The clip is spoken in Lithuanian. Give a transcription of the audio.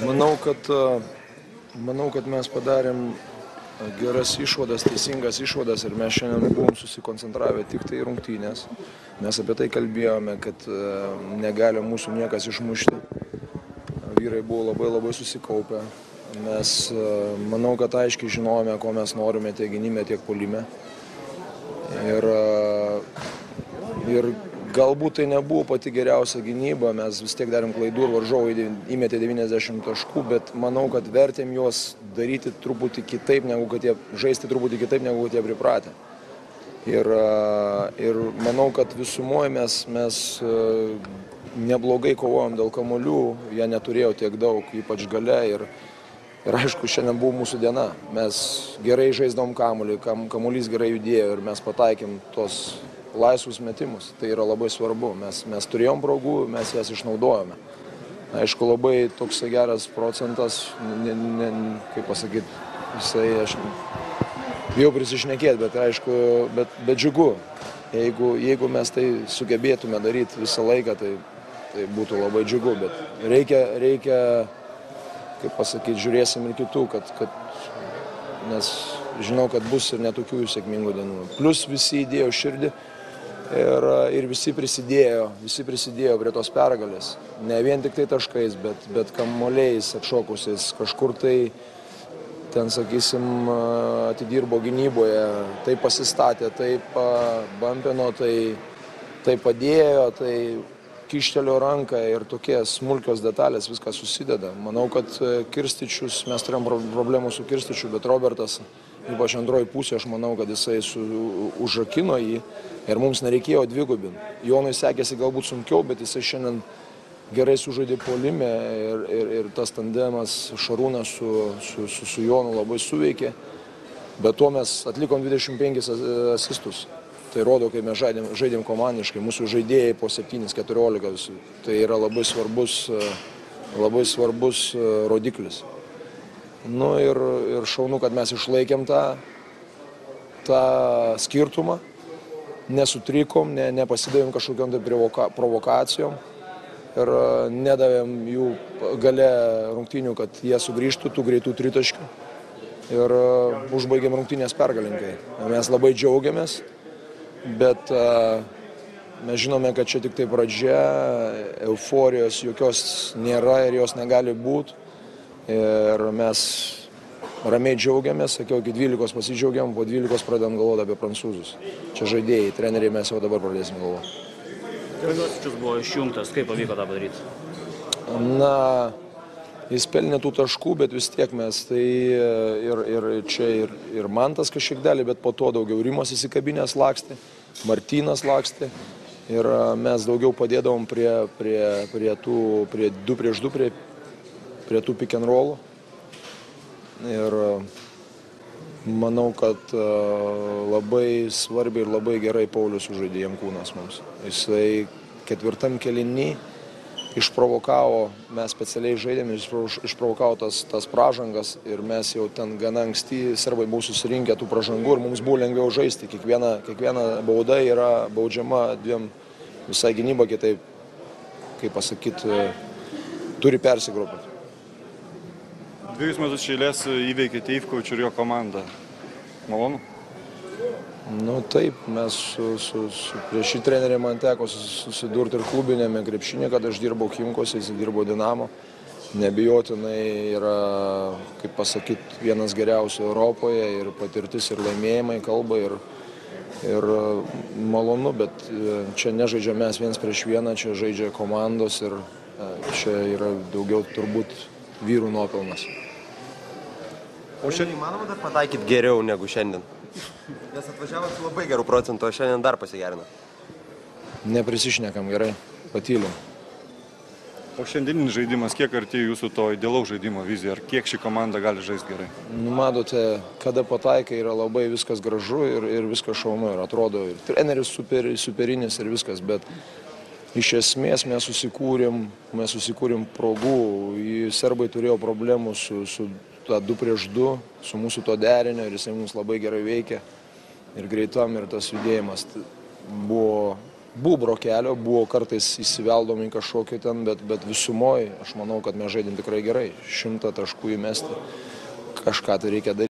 Manau, kad mes padarėm geras išvadas, teisingas išvadas ir mes šiandien buvom susikoncentravę tik tai rungtynės. Mes apie tai kalbėjome, kad negali mūsų niekas išmušti. Vyrai buvo labai susikaupę. Mes, manau, kad aiškiai žinojome, ko mes norime tiek gynime, tiek puolime. Ir galbūt tai nebuvo pati geriausia gynyba, mes vis tiek darėm klaidų ir varžovai įmetė 90 taškų, bet manau, kad vertėm juos daryti truputį kitaip, žaisti truputį kitaip, negu kad jie pripratę. Ir manau, kad visumoje mes neblogai kovojom dėl kamuolių, jie neturėjo tiek daug, ypač gale. Ir aišku, šiandien buvo mūsų diena. Mes gerai žaisdavom kamuolį, kamuolys gerai judėjo ir mes pataikėm tos laisvus metimus. Tai yra labai svarbu. Mes turėjom progų, mes jas išnaudojome. Aišku, labai toks geras procentas, kaip pasakyti, aš bijau prisišnekėti, bet aišku, bet džiugu. Jeigu mes tai sugebėtume daryti visą laiką, tai būtų labai džiugu. Bet reikia kaip pasakyti, žiūrėsim ir kitų, nes žinau, kad bus ir netokių sėkmingų dienų. Plus visi įdėjo širdį ir visi prisidėjo prie tos pergalės. Ne vien tik tai taškais, bet kamuoliais atšokusiais. Kažkur tai ten, sakysim, atidirbo gynyboje, tai pasistatė, tai bampino, tai padėjo, tai kištelio ranką ir tokie smulkios detalės viskas susideda. Manau, kad Kirstičius, mes turėjom problemų su Kirstičiu, bet Robertas, ypač antroji pusė, aš manau, kad jisai užrakino jį ir mums nereikėjo dvigubinti. Jonui sekėsi galbūt sunkiau, bet jisai šiandien gerai sužaidė puolime ir tas tandemas Šarūnas su Jonu labai suveikė. Be to mes atlikom 25 asistus. Tai rodo, kai mes žaidėm komandiškai, mūsų žaidėjai po 7-14, tai yra labai svarbus rodiklis. Ir šaunu, kad mes išlaikėm tą skirtumą, nesutrikom, nepasidavėm kažkokiom tai provokacijom ir nedavėm jų gale rungtynių, kad jie sugrįžtų tų greitų tritaškių ir užbaigėm rungtynės pergalingai. Mes labai džiaugiamės. Bet mes žinome, kad čia tik tai pradžia, euforijos jokios nėra ir jos negali būti. Ir mes ramiai džiaugiamės, sakiau, iki 12 pasidžiaugiam, po 12 pradedam galvoti apie prancūzus. Čia žaidėjai, treneriai, mes jau dabar pradėsim galvoti. Josičius buvo išjungtas, kaip pavyko tą padaryti? Jis pelnė tų taškų, bet vis tiek mes tai ir Mantas kažkiek dalį, bet po to daugiau Rimas įsikabinės lakstė, Martynas lakstė ir mes daugiau padėdavom prie 2 prieš 2, prie tų pick and rollų. Ir manau, kad labai svarbiai ir labai gerai Paulius sužaidė Jankūnas mums. Jisai ketvirtam kėliny išprovokavo, mes specialiai žaidėme, išprovokavo tas pražangas ir mes jau ten gana anksti, serbai buvo susirinkę tų pražangų ir mums buvo lengviau žaisti. Kiekviena bauda yra baudžiama dviem, visai gynyba kitaip, kaip pasakyti, turi persigrupinti. 2 metus iš eilės įveikėte Ivkovičių ir jo komandą. Malonu? Taip, mes prieš šį trenerį man teko susidurti ir klubinėme krepšinė, kad aš dirbau Chimkose, jis dirbo Dinamo. Nebijotinai yra, kaip pasakyti, vienas geriausių Europoje ir patirtis ir laimėjimai kalba ir malonu, bet čia nežaidžia mes viens prieš vieną, čia žaidžia komandos ir čia yra daugiau turbūt vyrų nuopelnas. O šiandien įmanoma dar pataikyti geriau negu šiandien? Nes atvažiavot su labai gerų procentų, o šiandien dar pasigerina. Neprisišnekam gerai, patylim. O šiandieninis žaidimas, kiek arti jūsų to idealaus žaidimo vizija, ar kiek ši komanda gali žaisti gerai? Matote, kada pataikai yra labai viskas gražu ir viskas šaunu ir atrodo ir treneris superinis ir viskas, bet iš esmės mes susikūrėm progų, serbai turėjo problemų su 2 prieš 2, su mūsų to derinio ir jisai mums labai gerai veikia ir greitam ir tas judėjimas buvo bubro kelio, buvo kartais įsiveldom į kažkokį ten, bet visumoje aš manau, kad mes žaidėm tikrai gerai. 100 taškų įmesti, kažką tai reikia daryti.